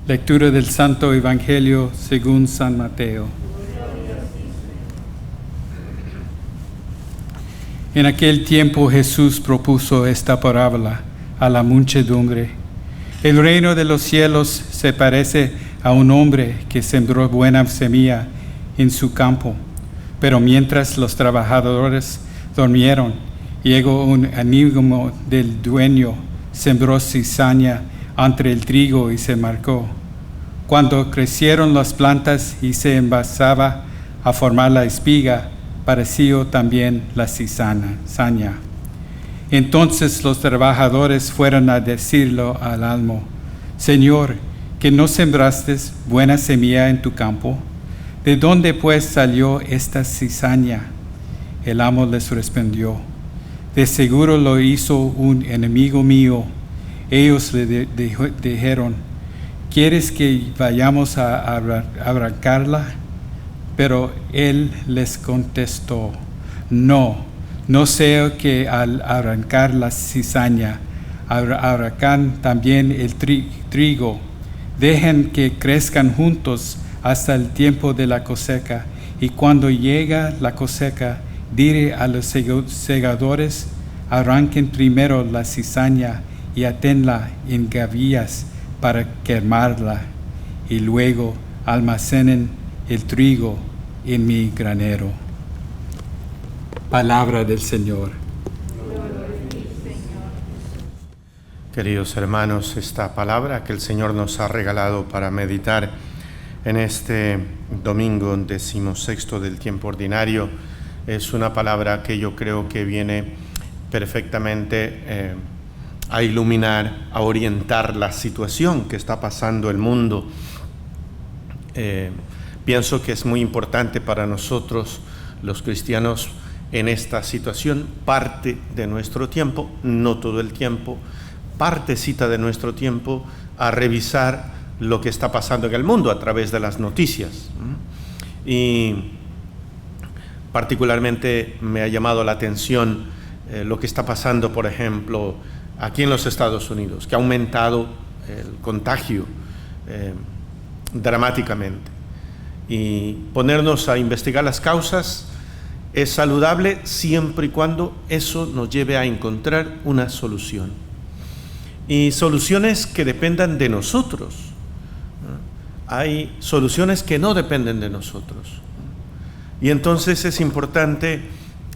Lectura del Santo Evangelio según San Mateo. En aquel tiempo Jesús propuso esta parábola a la muchedumbre. El reino de los cielos se parece a un hombre que sembró buena semilla en su campo, pero mientras los trabajadores dormieron, llegó un amigo del dueño, sembró cizaña entre el trigo y se marcó. Cuando crecieron las plantas y se envasaba a formar la espiga, pareció también la cizaña. Entonces los trabajadores fueron a decirlo al amo: Señor, ¿que no sembraste buena semilla en tu campo? ¿De dónde pues salió esta cizaña? El amo les respondió: de seguro lo hizo un enemigo mío. Ellos le dijeron: ¿quieres que vayamos a arrancarla? Pero él les contestó: no sea que al arrancar la cizaña arrancan también el trigo. Dejen que crezcan juntos hasta el tiempo de la cosecha, y cuando llega la cosecha, diré a los segadores: arranquen primero la cizaña y atenla en gavillas para quemarla, y luego almacenen el trigo en mi granero. Palabra del Señor. Queridos hermanos, esta palabra que el Señor nos ha regalado para meditar en este domingo 16º del tiempo ordinario es una palabra que yo creo que viene perfectamente a iluminar, a orientar la situación que está pasando el mundo. Pienso que es muy importante para nosotros, los cristianos, en esta situación, parte de nuestro tiempo, no todo el tiempo, partecita de nuestro tiempo, a revisar lo que está pasando en el mundo a través de las noticias. Y particularmente me ha llamado la atención lo que está pasando, por ejemplo, aquí en los Estados Unidos, que ha aumentado el contagio dramáticamente. Y ponernos a investigar las causas es saludable siempre y cuando eso nos lleve a encontrar una solución. Y soluciones que dependan de nosotros. Hay soluciones que no dependen de nosotros. Y entonces es importante,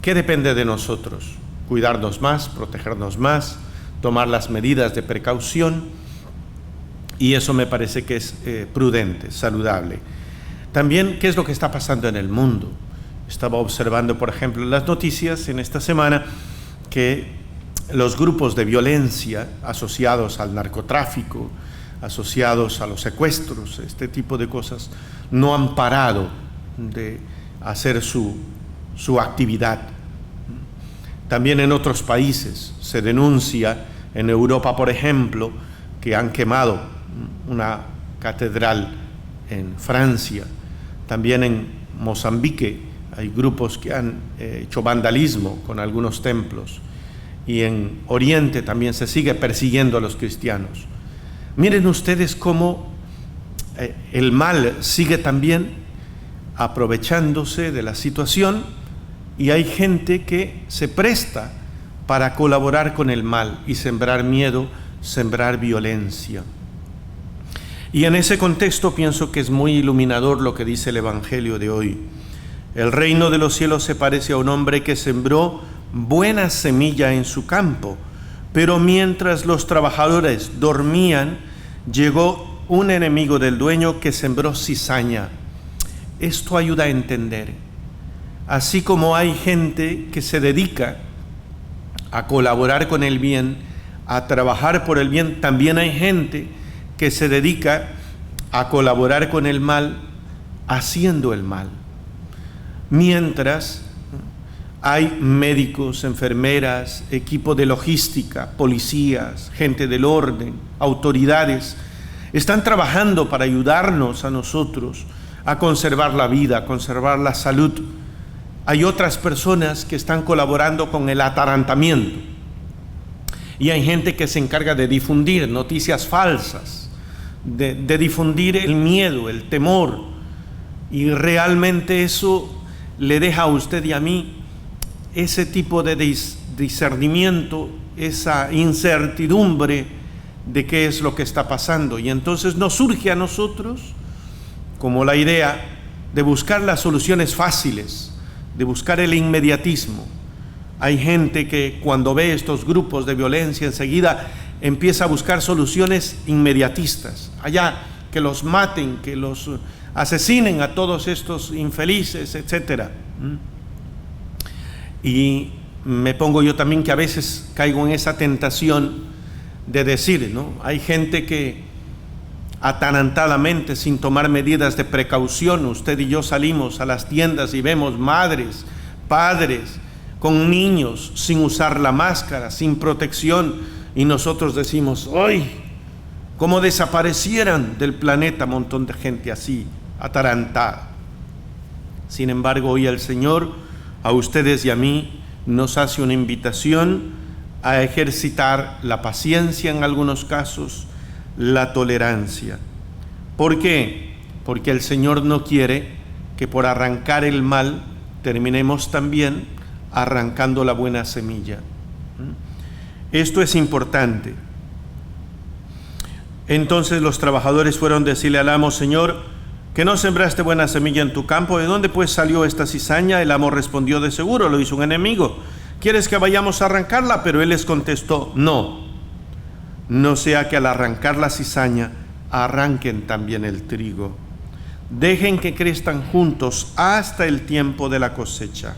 ¿qué depende de nosotros? Cuidarnos más, protegernos más, tomar las medidas de precaución, y eso me parece que es prudente, saludable. También, ¿qué es lo que está pasando en el mundo? Estaba observando, por ejemplo, en las noticias en esta semana que los grupos de violencia asociados al narcotráfico, asociados a los secuestros, este tipo de cosas, no han parado de hacer su actividad. También en otros países se denuncia, en Europa, por ejemplo, que han quemado una catedral en Francia. También en Mozambique hay grupos que han hecho vandalismo con algunos templos. Y en Oriente también se sigue persiguiendo a los cristianos. Miren ustedes cómo el mal sigue también aprovechándose de la situación, y hay gente que se presta para colaborar con el mal y sembrar miedo, sembrar violencia. Y en ese contexto pienso que es muy iluminador lo que dice el Evangelio de hoy. El reino de los cielos se parece a un hombre que sembró buena semilla en su campo, pero mientras los trabajadores dormían, llegó un enemigo del dueño que sembró cizaña. Esto ayuda a entender. Así como hay gente que se dedica a colaborar con el bien, a trabajar por el bien, también hay gente que se dedica a colaborar con el mal, haciendo el mal. Mientras hay médicos, enfermeras, equipo de logística, policías, gente del orden, autoridades, están trabajando para ayudarnos a nosotros a conservar la vida, a conservar la salud. Hay otras personas que están colaborando con el atarantamiento. Y hay gente que se encarga de difundir noticias falsas, de difundir el miedo, el temor. Y realmente eso le deja a usted y a mí ese tipo de discernimiento, esa incertidumbre de qué es lo que está pasando. Y entonces nos surge a nosotros como la idea de buscar las soluciones fáciles, de buscar el inmediatismo. Hay gente que cuando ve estos grupos de violencia enseguida empieza a buscar soluciones inmediatistas. Allá, que los maten, que los asesinen a todos estos infelices, etc. Y me pongo yo también que a veces caigo en esa tentación de decir, ¿no? Hay gente que atarantadamente, sin tomar medidas de precaución, usted y yo salimos a las tiendas y vemos madres, padres, con niños sin usar la máscara, sin protección, y nosotros decimos, ¡ay! Como desaparecieran del planeta un montón de gente así, atarantada. Sin embargo, hoy el Señor, a ustedes y a mí, nos hace una invitación a ejercitar la paciencia en algunos casos, la tolerancia. ¿Por qué? Porque el Señor no quiere que por arrancar el mal terminemos también arrancando la buena semilla. Esto es importante. Entonces los trabajadores fueron a decirle al amo: Señor, ¿que no sembraste buena semilla en tu campo? ¿De dónde pues salió esta cizaña? El amo respondió: de seguro lo hizo un enemigo. ¿Quieres que vayamos a arrancarla? Pero él les contestó: no, no sea que al arrancar la cizaña arranquen también el trigo. Dejen que crezcan juntos hasta el tiempo de la cosecha.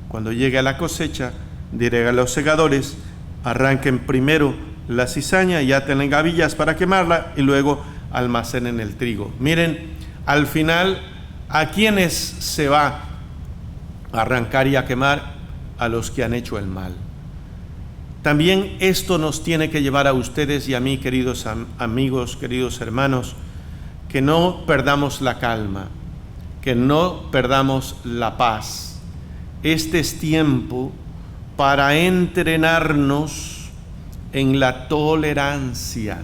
Cuando llegue a la cosecha, diré a los segadores: arranquen primero la cizaña y aten en gavillas para quemarla, y luego almacenen el trigo. Miren, al final, ¿a quiénes se va a arrancar y a quemar? A los que han hecho el mal. También esto nos tiene que llevar a ustedes y a mí, queridos amigos, queridos hermanos, que no perdamos la calma, que no perdamos la paz. Este es tiempo para entrenarnos en la tolerancia.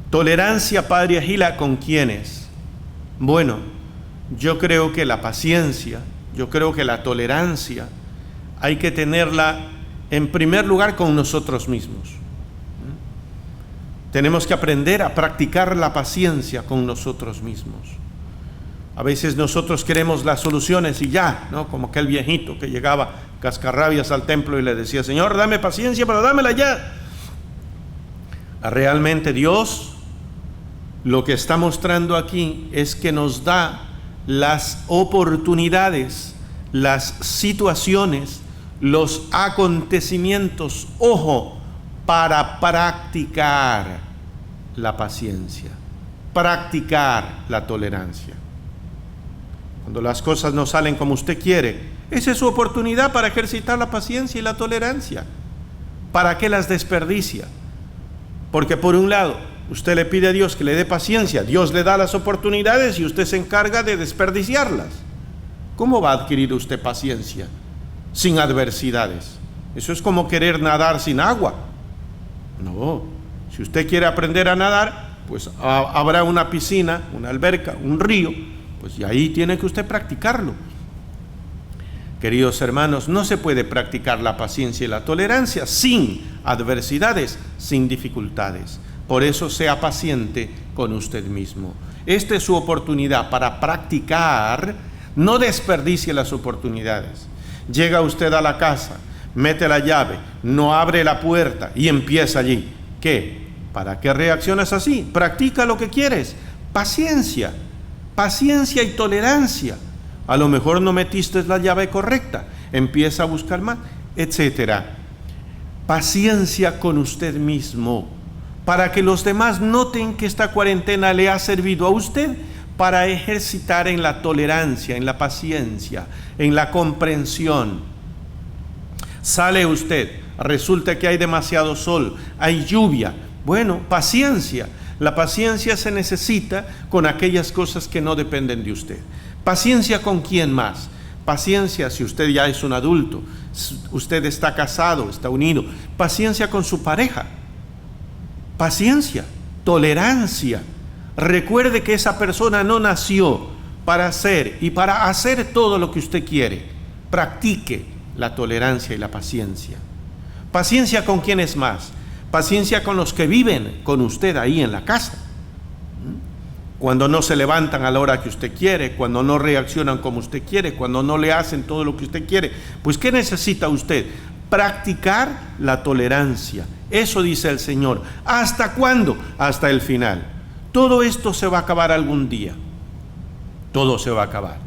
Tolerancia, Padre Agila, ¿con quiénes? Bueno, yo creo que la paciencia, yo creo que la tolerancia hay que tenerla en primer lugar con nosotros mismos. Tenemos que aprender a practicar la paciencia con nosotros mismos. A veces nosotros queremos las soluciones y ya, ¿no? Como aquel viejito que llegaba cascarrabias al templo y le decía: Señor, dame paciencia, pero dámela ya. Realmente Dios lo que está mostrando aquí es que nos da las oportunidades, las situaciones, los acontecimientos, ojo, para practicar la paciencia, practicar la tolerancia. Cuando las cosas no salen como usted quiere, esa es su oportunidad para ejercitar la paciencia y la tolerancia. ¿Para qué las desperdicia? Porque por un lado, usted le pide a Dios que le dé paciencia, Dios le da las oportunidades y usted se encarga de desperdiciarlas. ¿Cómo va a adquirir usted paciencia sin adversidades? Eso es como querer nadar sin agua. No, si usted quiere aprender a nadar, pues habrá una piscina, una alberca, un río, pues y ahí tiene que usted practicarlo. Queridos hermanos, no se puede practicar la paciencia y la tolerancia sin adversidades, sin dificultades. Por eso sea paciente con usted mismo. Esta es su oportunidad para practicar. No desperdicie las oportunidades. Llega usted a la casa, mete la llave, no abre la puerta y empieza allí. ¿Qué? ¿Para qué reaccionas así? Practica lo que quieres. Paciencia, paciencia y tolerancia. A lo mejor no metiste la llave correcta, empieza a buscar más, etcétera. Paciencia con usted mismo, para que los demás noten que esta cuarentena le ha servido a usted para ejercitar en la tolerancia, en la paciencia, en la comprensión. Sale usted, resulta que hay demasiado sol, hay lluvia. Bueno, paciencia. La paciencia se necesita con aquellas cosas que no dependen de usted. ¿Paciencia con quién más? Paciencia si usted ya es un adulto, usted está casado, está unido. Paciencia con su pareja. Paciencia, tolerancia. Recuerde que esa persona no nació para hacer y para hacer todo lo que usted quiere. Practique la tolerancia y la paciencia. Paciencia con quienes más. Paciencia con los que viven con usted ahí en la casa. Cuando no se levantan a la hora que usted quiere, cuando no reaccionan como usted quiere, cuando no le hacen todo lo que usted quiere. Pues ¿qué necesita usted? Practicar la tolerancia. Eso dice el Señor. ¿Hasta cuándo? Hasta el final. Todo esto se va a acabar algún día. Todo se va a acabar.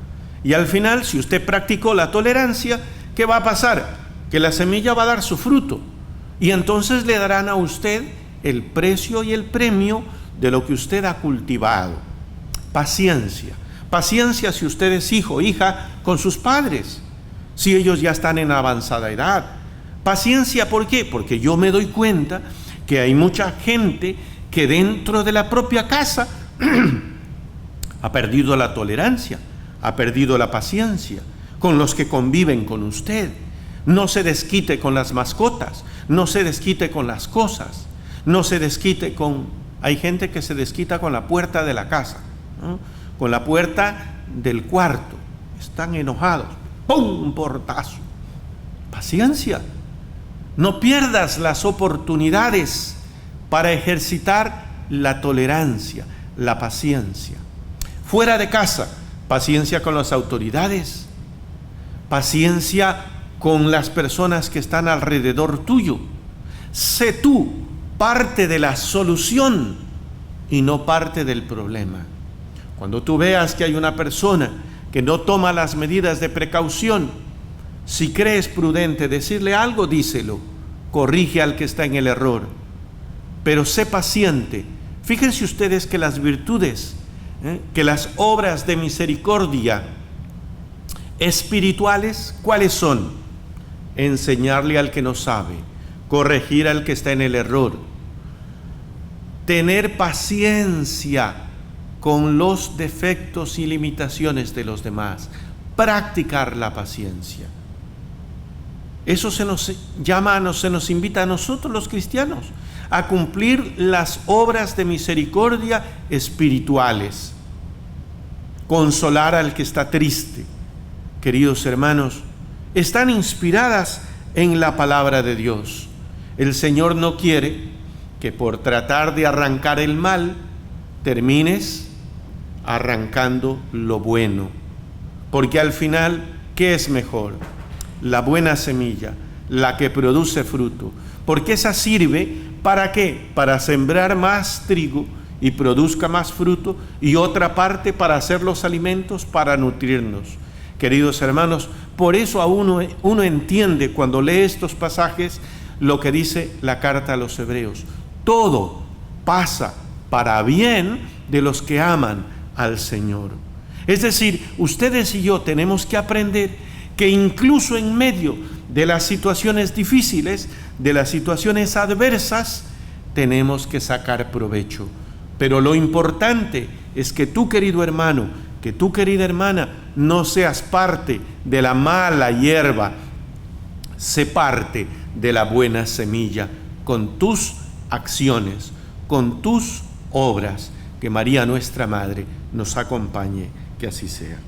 Y al final, si usted practicó la tolerancia, ¿qué va a pasar? Que la semilla va a dar su fruto. Y entonces le darán a usted el precio y el premio de lo que usted ha cultivado. Paciencia. Paciencia si usted es hijo o hija con sus padres, si ellos ya están en avanzada edad. Paciencia, ¿por qué? Porque yo me doy cuenta que hay mucha gente que dentro de la propia casa ha perdido la tolerancia, ha perdido la paciencia con los que conviven con usted. No se desquite con las mascotas, no se desquite con las cosas, no se desquite con... Hay gente que se desquita con la puerta de la casa, ¿no? Con la puerta del cuarto. Están enojados. ¡Pum! Un portazo. Paciencia. No pierdas las oportunidades para ejercitar la tolerancia, la paciencia. Fuera de casa, paciencia con las autoridades, paciencia con las personas que están alrededor tuyo. Sé tú parte de la solución y no parte del problema. Cuando tú veas que hay una persona que no toma las medidas de precaución, si crees prudente decirle algo, díselo. Corrige al que está en el error. Pero sé paciente. Fíjense ustedes que las virtudes, que las obras de misericordia espirituales, ¿cuáles son? Enseñarle al que no sabe, corregir al que está en el error, tener paciencia con los defectos y limitaciones de los demás, practicar la paciencia. Eso se nos invita a nosotros los cristianos a cumplir las obras de misericordia espirituales, consolar al que está triste. Queridos hermanos, están inspiradas en la palabra de Dios. El Señor no quiere que por tratar de arrancar el mal termines arrancando lo bueno, porque al final, ¿qué es mejor? La buena semilla, la que produce fruto, porque esa sirve ¿para qué? Para sembrar más trigo y produzca más fruto, y otra parte para hacer los alimentos, para nutrirnos. Queridos hermanos, por eso uno entiende cuando lee estos pasajes lo que dice la carta a los Hebreos. Todo pasa para bien de los que aman al Señor. Es decir, ustedes y yo tenemos que aprender que incluso en medio de las situaciones difíciles, de las situaciones adversas, tenemos que sacar provecho. Pero lo importante es que tú, querido hermano, que tú, querida hermana, no seas parte de la mala hierba. Sé parte de la buena semilla con tus acciones, con tus obras. Que María, nuestra Madre, nos acompañe, que así sea.